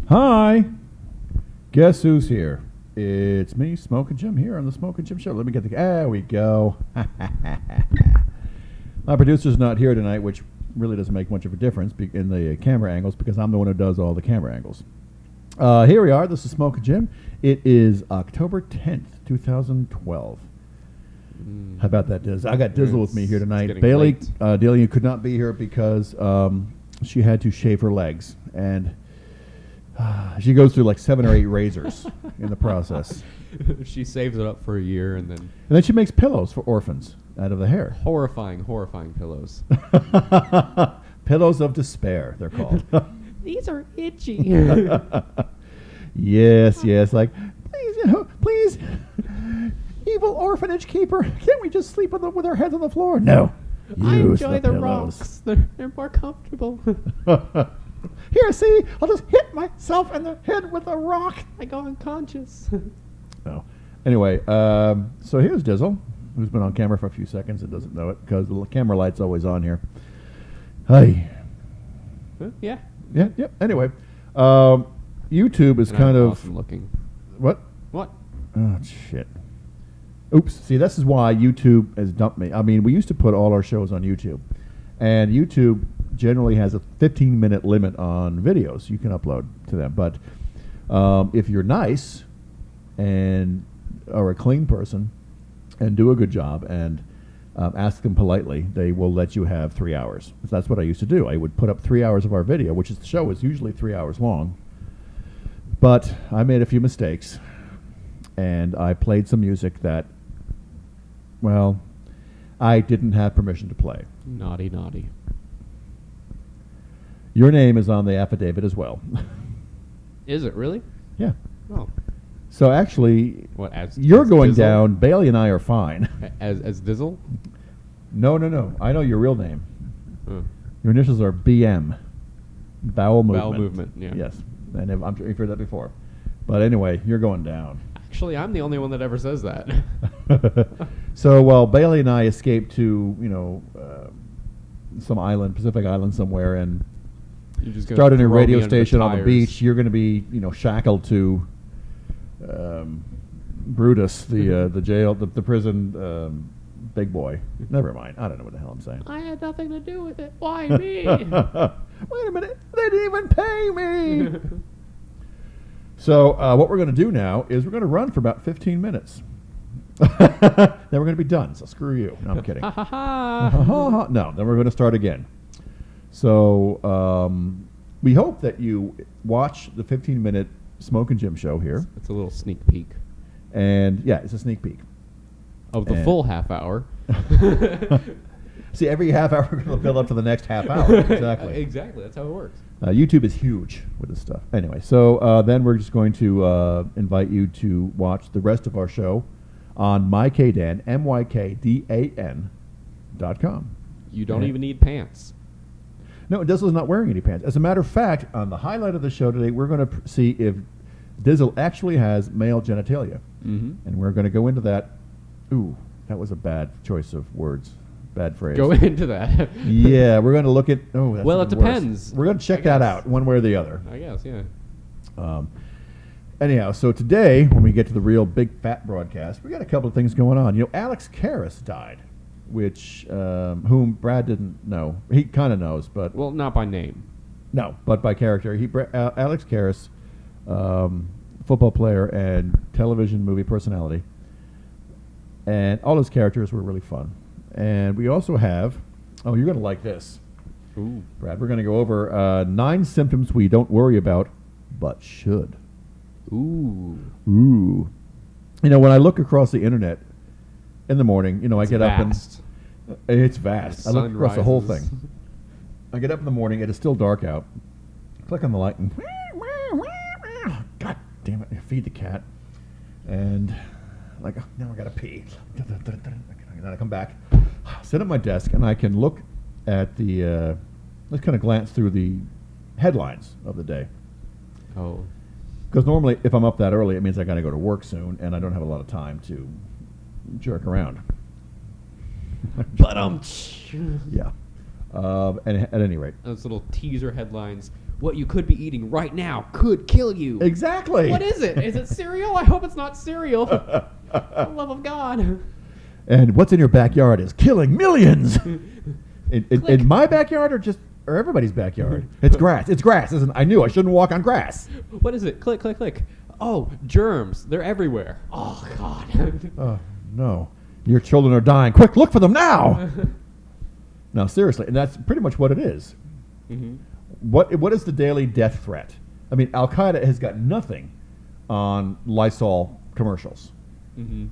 Hi. Guess who's here? It's me, Smokin' Jim, here on the Smokin' Jim Show. Let me get the... There we go. My producer's not here tonight, which really doesn't make much of a difference in the camera angles because I'm the one who does all the camera angles. Here we are. This is Smokin' Jim. It is October 10th, 2012. How about that, Diz? I got Dizzle with me here tonight. Bailey Delia could not be here because she had to shave her legs. And... she goes through like 7 or 8 razors in the process. She saves it up for a year and then she makes pillows for orphans out of the hair. Horrifying pillows. Pillows of despair, they're called. These are itchy. Yes. Like, please, evil orphanage keeper, can't we just sleep with our heads on the floor? No. I enjoy the rocks. They're more comfortable. Here, see, I'll just hit myself in the head with a rock. I go unconscious. No. Anyway, so here's Dizzle, who's been on camera for a few seconds and doesn't know it because the camera light's always on here. Hi. Yeah. Anyway, YouTube is kind of... awesome looking. What? What? Oh, shit. Oops. See, this is why YouTube has dumped me. I mean, we used to put all our shows on YouTube. And YouTube generally has a 15-minute limit on videos you can upload to them. But if you're nice and are a clean person and do a good job and ask them politely, they will let you have 3 hours. That's what I used to do. I would put up 3 hours of our video, which is the show is usually 3 hours long. But I made a few mistakes, and I played some music that, well, I didn't have permission to play. Naughty. Your name is on the affidavit as well. Is it really? Yeah. Oh. So actually, as you're going Dizzle? down. Bailey and I are fine. As Dizzle? No. I know your real name. Oh. Your initials are BM. Bowel movement. Bowel movement, yeah. Yes. And I'm sure you've heard that before. But anyway, you're going down. Actually, I'm the only one that ever says that. So while Bailey and I escaped to, some island, Pacific island somewhere, and started a radio station on the beach, you're going to be, shackled to Brutus, the jail, the prison big boy. Never mind. I don't know what the hell I'm saying. I had nothing to do with it. Why me? Wait a minute. They didn't even pay me. So what we're going to do now is we're going to run for about 15 minutes. Then we're going to be done. So screw you. No, I'm kidding. No, then we're going to start again. So we hope that you watch the 15-minute Smokin' Jim show here. It's a little sneak peek. And yeah, it's a sneak peek of the full half hour. See, every half hour we're going to build up to the next half hour. Exactly. Exactly. That's how it works. YouTube is huge with this stuff. Anyway, so then we're just going to invite you to watch the rest of our show on MyKDAN, MyKDAN.com. You don't even need pants. No, Dizzle's not wearing any pants. As a matter of fact, on the highlight of the show today, we're going to see if Dizzle actually has male genitalia. Mm-hmm. And we're going to go into that. Ooh, that was a bad choice of words. Bad phrase. Go into that. Yeah, we're going to look at... Oh, that's well, it depends. We're going to check that out, one way or the other. I guess, yeah. Anyhow, so today, when we get to the real big fat broadcast, we got a couple of things going on. Alex Karras died, which, whom Brad didn't know. He kind of knows, but... Well, not by name. No, but by character. Alex Karras, football player and television movie personality. And all his characters were really fun. And we also have... Oh, you're going to like this. Ooh. Brad, we're going to go over 9 symptoms we don't worry about, but should. Ooh. When I look across the internet in the morning, I get up and... It's vast. I look across the whole thing. I get up in the morning, it is still dark out. Click on the light and... God damn it, I feed the cat. And now I got to pee. Then I come back, sit at my desk, and I can look at the... let's kind of glance through the headlines of the day. Oh. Because normally, if I'm up that early, it means I got to go to work soon, and I don't have a lot of time to jerk around. But yeah. And at any rate, Those little teaser headlines. What you could be eating right now could kill you. exactly. What is it? Is it cereal? I hope it's not cereal. For the love of God. And what's in your backyard is killing millions. in my backyard, or everybody's backyard? It's grass. It's grass. I knew I shouldn't walk on grass. What is it? Click, click, click. Oh, germs. They're everywhere. Oh, God. Oh no, your children are dying. Quick, look for them now. No, seriously, and that's pretty much what it is. Mm-hmm. What is the daily death threat? I mean, Al Qaeda has got nothing on Lysol commercials. Mm-hmm.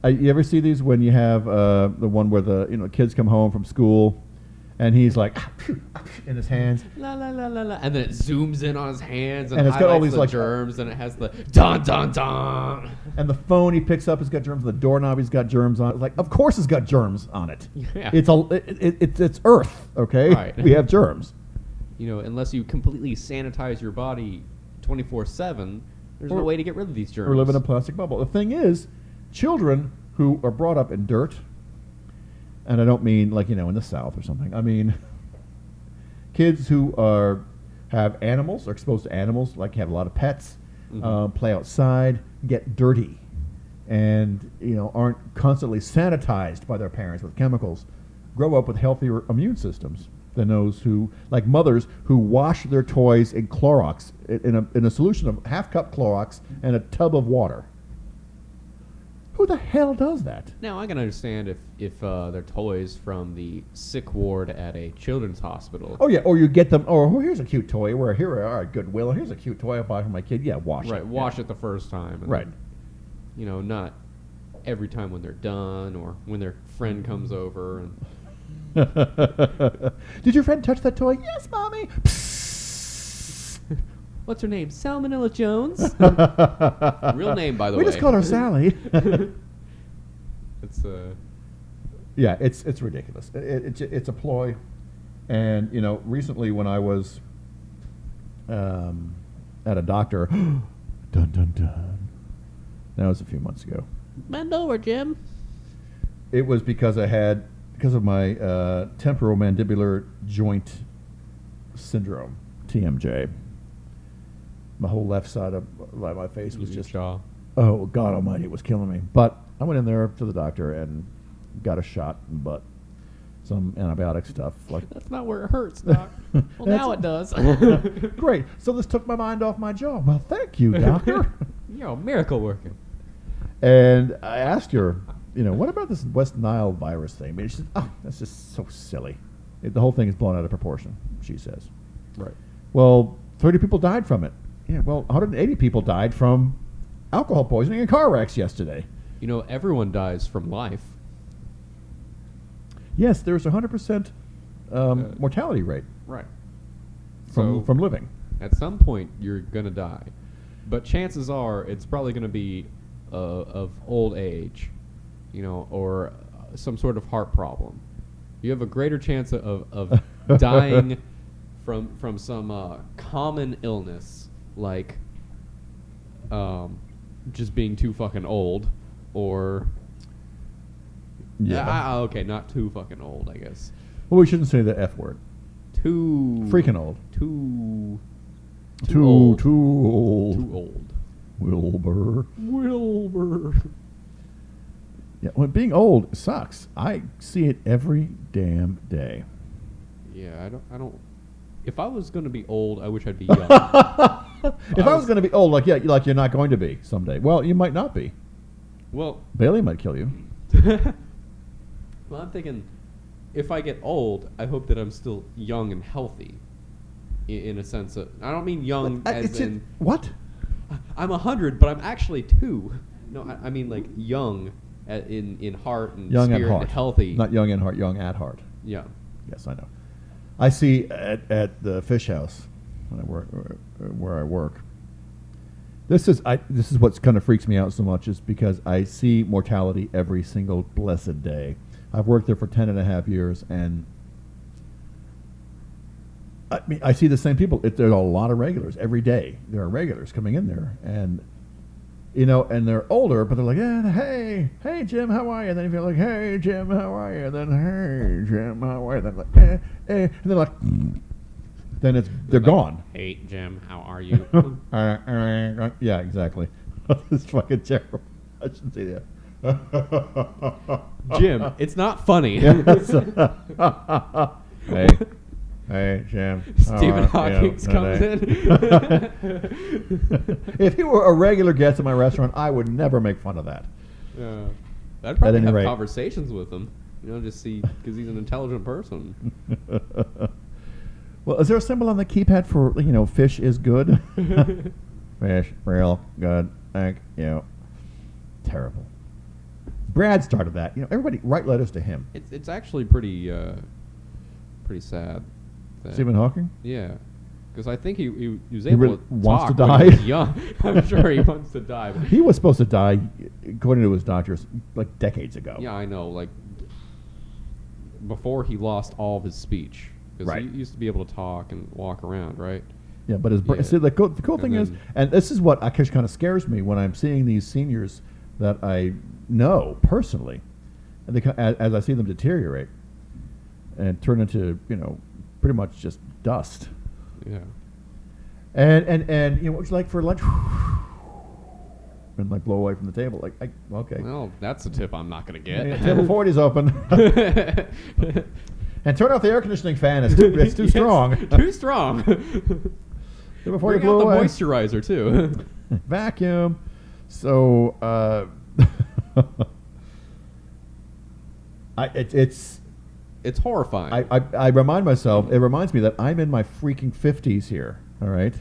You ever see these when you have the one where the kids come home from school, and he's like in his hands, La la la la la, and then it zooms in on his hands And it's got all highlights these, the like, germs, and it has the dun dun dun. and the phone he picks up has got germs, the doorknob he's got germs on it. Like, of course it's got germs on it. Yeah. It's Earth, okay? Right. We have germs. Unless you completely sanitize your body 24/7, there's no way to get rid of these germs. Or live in a plastic bubble. The thing is, children who are brought up in dirt, and I don't mean like in the South or something. I mean kids who have animals, are exposed to animals, like have a lot of pets, play outside, get dirty, and aren't constantly sanitized by their parents with chemicals, grow up with healthier immune systems than those who, like mothers who wash their toys in Clorox, in a solution of half cup Clorox and a tub of water. Who the hell does that? Now I can understand if they're toys from the sick ward at a children's hospital. Oh yeah, or you get them. Oh, here's a cute toy. Here we are at Goodwill. Here's a cute toy I bought for my kid. Yeah, wash it. Right, wash it the first time. And Right. then, not every time when they're done or when their friend comes over. And Did your friend touch that toy? Yes, mommy. what's her name? Salmonella Jones. Real name, by the We way. just called her Sally. It's Yeah, it's ridiculous. It's a ploy, and recently when I was at a doctor, dun dun dun. That was a few months ago. bend over, Jim. It was because of my temporomandibular joint syndrome, TMJ. My whole left side of my face was just, jaw. oh, God almighty, it was killing me. But I went in there to the doctor and got a shot in the butt, some antibiotic stuff. Like That's not where it hurts, Doc. Well, now it does. Great. So this took my mind off my jaw. Well, thank you, doctor. You're a miracle worker. And I asked her, what about this West Nile virus thing? She said, oh, that's just so silly. The whole thing is blown out of proportion, she says. Right. Well, 30 people died from it. Yeah, well, 180 people died from alcohol poisoning and car wrecks yesterday. Everyone dies from life. Yes, there's a 100% mortality rate Right. from living. At some point, you're going to die. But chances are it's probably going to be of old age, or some sort of heart problem. You have a greater chance of dying from some common illness, like just being too fucking old, or... Yeah. Okay, not too fucking old, I guess. Well, we shouldn't say the F word. Too... Freaking old. Too Too old. old. Too old. Wilbur. Wilbur. Yeah, well, being old sucks. I see it every damn day. Yeah, I don't... If I was going to be old, I wish I'd be young. If I was going to be old, like you're not going to be someday. Well, you might not be. Well... Bailey might kill you. Well, I'm thinking, if I get old, I hope that I'm still young and healthy. In a sense of... I don't mean young as in... What? I'm 100, but I'm actually 2. No, I mean like young in heart and Young spirit at heart. and healthy. Not young in heart, young at heart. Yeah. Yes, I know. I see at the fish house when I work, where I work. This is what kind of freaks me out so much, is because I see mortality every single blessed day. I've worked there for 10 and a half years, and I see the same people. There's a lot of regulars every day. There are regulars coming in there, and you know, and they're older, but they're like, hey, Jim, how are you? And then if you're like, hey, Jim, how are you? And then, hey, Jim, how are you? Then like, and they're like, then they're gone. Hey, Jim, how are you? Yeah, exactly. It's fucking terrible. I shouldn't say that. Jim, it's not funny. Hey, Jim. Stephen Hawking comes in. If he were a regular guest at my restaurant, I would never make fun of that. I'd probably any have rate. conversations with him. You know, just see, because he's an intelligent person. Well, is there a symbol on the keypad for, you know, fish is good? Fish, real good. Thank you. Terrible. Brad started that. You know, everybody write letters to him. It's actually pretty sad. that- Stephen Hawking? Yeah, because I think he was He able really to wants to talk when die? he was young. I'm sure he wants to die. But He was supposed to die, according to his doctors, like decades ago. yeah, I know. Like before he lost all of his speech, because Right. he used to be able to talk and walk around, right? Yeah, but his Yeah. see, the cool thing is, then- and this is what kind of scares me when I'm seeing these seniors that I know personally, and as I see them deteriorate and turn into, you know, pretty much just dust. Yeah. And you know, what would you like for lunch? And like blow away from the table. Like, okay. Well, that's a tip I'm not going to get. Yeah, table 40 is open. And turn off the air conditioning fan. It's too Yes, strong. Too strong. Table 40 Bring out blew the away. moisturizer too. Vacuum. So it's It's horrifying. I remind myself. It reminds me that I'm in my freaking 50s here. All right,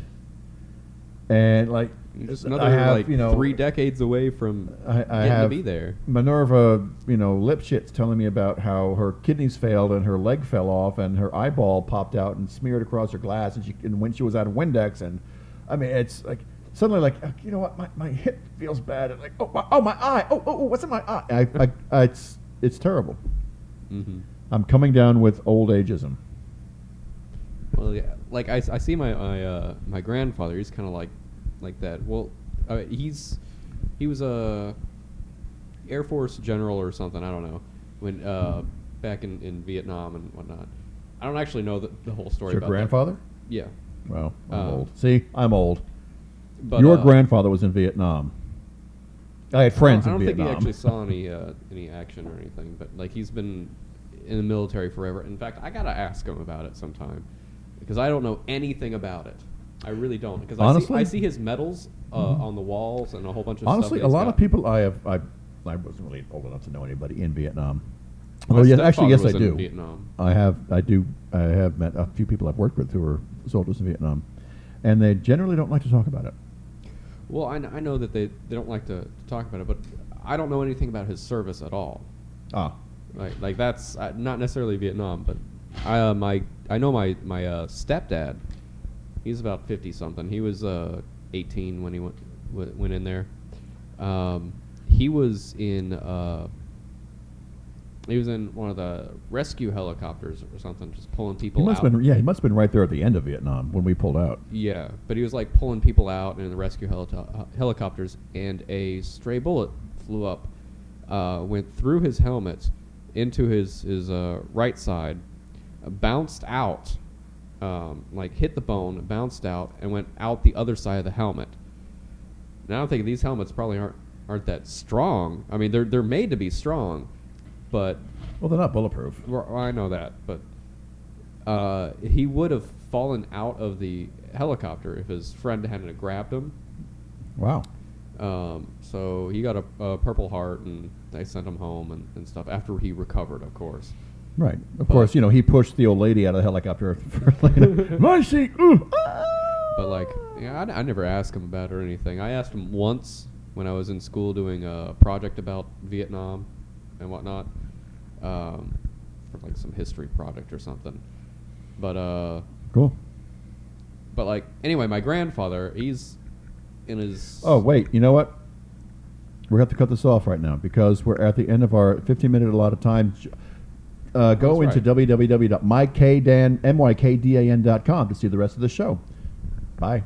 and like Just another I have, like you know, 3 decades away from I getting have to be there. Minerva, you know, Lipschitz telling me about how her kidneys failed and her leg fell off and her eyeball popped out and smeared across her glass and when she was out of Windex, and I mean it's like suddenly like, you know what, my hip feels bad, and like oh my eye, what's in my eye? It's terrible. Mm-hmm. I'm coming down with old ageism. Well, yeah, like I see my grandfather. He's kind of like that. Well, he was a Air Force general or something. I don't know when back in Vietnam and whatnot. I don't actually know the whole story. Your about grandfather? That. Yeah. Well, I'm old. See, I'm old. But, Your grandfather was in Vietnam. I had friends I don't in think Vietnam. he actually saw any action or anything. But like he's been in the military forever. In fact, I gotta ask him about it sometime because I don't know anything about it. I really don't. Because Honestly? I see his medals on the walls and a whole bunch of Honestly, stuff. a lot of people I wasn't really old enough to know anybody in Vietnam. My Well, yes, actually, yes, I stepfather was in do. Vietnam. I have met a few people I've worked with who were soldiers in Vietnam, and they generally don't like to talk about it. Well, I know that they don't like to talk about it, but I don't know anything about his service at all. Ah, Like that's not necessarily Vietnam, but I know my stepdad. He's about 50 something. He was 18 when he went in there. He was in one of the rescue helicopters or something, just pulling people he must out. he must have been right there at the end of Vietnam when we pulled out. Yeah, but he was like pulling people out in the rescue helicopters, and a stray bullet flew up, went through his helmet into his right side, bounced out, like hit the bone, bounced out, and went out the other side of the helmet. Now I'm thinking these helmets probably aren't that strong. I mean, they're made to be strong, but Well, they're not bulletproof. well, I know that, but he would have fallen out of the helicopter if his friend hadn't grabbed him. Wow. So he got a Purple Heart, and they sent him home and stuff after he recovered, of course. Right. Of course, you know, he pushed the old lady out of the helicopter. My seat. But like, yeah, I never asked him about it or anything. I asked him once when I was in school doing a project about Vietnam and whatnot, for like some history project or something. But Cool. But like, anyway, my grandfather, he's in his. Oh, wait. You know what? We're going to have to cut this off right now because we're at the end of our 15-minute allotted time. Go into right. www.mykdan.com to see the rest of the show. Bye.